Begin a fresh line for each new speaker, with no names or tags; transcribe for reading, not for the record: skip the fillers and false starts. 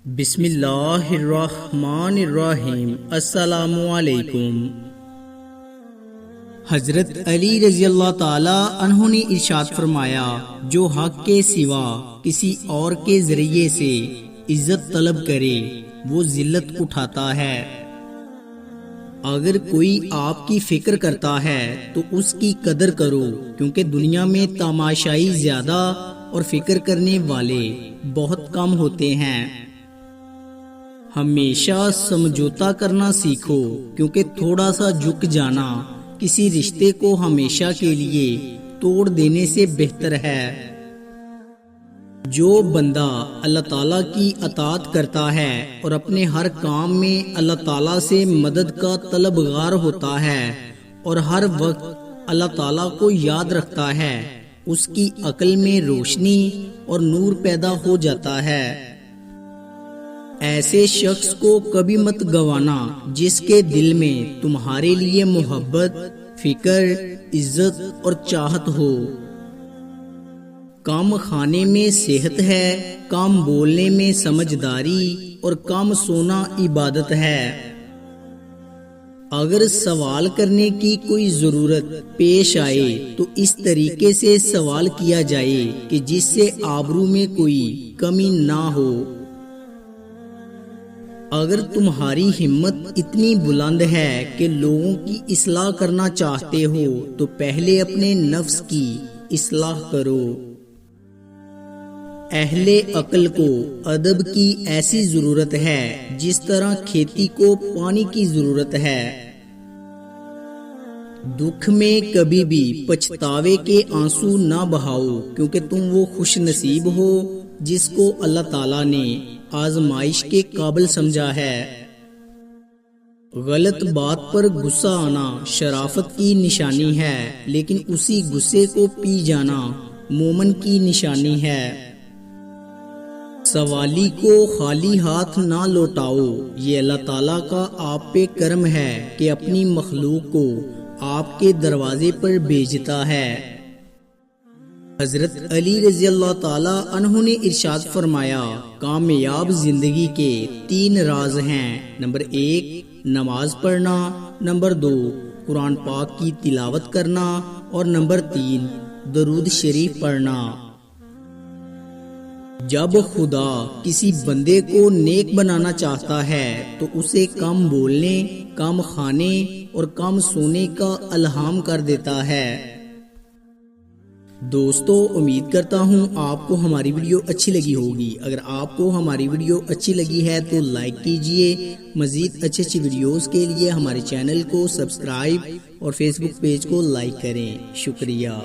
بسم اللہ الرحمن الرحیم۔ السلام علیکم۔ حضرت علی رضی اللہ تعالی عنہ نے ارشاد فرمایا، جو حق کے سوا کسی اور کے ذریعے سے عزت طلب کرے وہ ذلت اٹھاتا ہے۔ اگر کوئی آپ کی فکر کرتا ہے تو اس کی قدر کرو، کیونکہ دنیا میں تماشائی زیادہ اور فکر کرنے والے بہت کم ہوتے ہیں۔ ہمیشہ سمجھوتا کرنا سیکھو، کیونکہ تھوڑا سا جھک جانا کسی رشتے کو ہمیشہ کے لیے توڑ دینے سے بہتر ہے۔ جو بندہ اللہ تعالیٰ کی اطاعت کرتا ہے اور اپنے ہر کام میں اللہ تعالیٰ سے مدد کا طلبگار ہوتا ہے اور ہر وقت اللہ تعالیٰ کو یاد رکھتا ہے، اس کی عقل میں روشنی اور نور پیدا ہو جاتا ہے۔ ایسے شخص کو کبھی مت گوانا جس کے دل میں تمہارے لیے محبت، فکر، عزت اور چاہت ہو۔ کام کھانے میں صحت ہے، کام بولنے میں سمجھداری اور کام سونا عبادت ہے۔ اگر سوال کرنے کی کوئی ضرورت پیش آئے تو اس طریقے سے سوال کیا جائے کہ جس سے آبرو میں کوئی کمی نہ ہو۔ اگر تمہاری ہمت اتنی بلند ہے کہ لوگوں کی اصلاح کرنا چاہتے ہو تو پہلے اپنے نفس کی اصلاح کرو۔ اہل عقل کو ادب کی ایسی ضرورت ہے جس طرح کھیتی کو پانی کی ضرورت ہے۔ دکھ میں کبھی بھی پچھتاوے کے آنسو نہ بہاؤ، کیونکہ تم وہ خوش نصیب ہو جس کو اللہ تعالیٰ نے آزمائش کے قابل سمجھا ہے۔ غلط بات پر غصہ آنا شرافت کی نشانی ہے، لیکن اسی غصے کو پی جانا مومن کی نشانی ہے۔ سوالی کو خالی ہاتھ نہ لوٹاؤ، یہ اللہ تعالیٰ کا آپ پہ کرم ہے کہ اپنی مخلوق کو آپ کے دروازے پر بھیجتا ہے۔ حضرت علی رضی اللہ تعالی عنہ نے ارشاد فرمایا، کامیاب زندگی کے 3 راز ہیں۔ نمبر 1 نماز پڑھنا، نمبر 2 قرآن پاک کی تلاوت کرنا اور نمبر 3 درود شریف پڑھنا۔ جب خدا کسی بندے کو نیک بنانا چاہتا ہے تو اسے کم بولنے، کم کھانے اور کم سونے کا الہام کر دیتا ہے۔ دوستو، امید کرتا ہوں آپ کو ہماری ویڈیو اچھی لگی ہوگی۔ اگر آپ کو ہماری ویڈیو اچھی لگی ہے تو لائک کیجئے۔ مزید اچھی ویڈیوز کے لیے ہمارے چینل کو سبسکرائب اور فیس بک پیج کو لائک کریں۔ شکریہ۔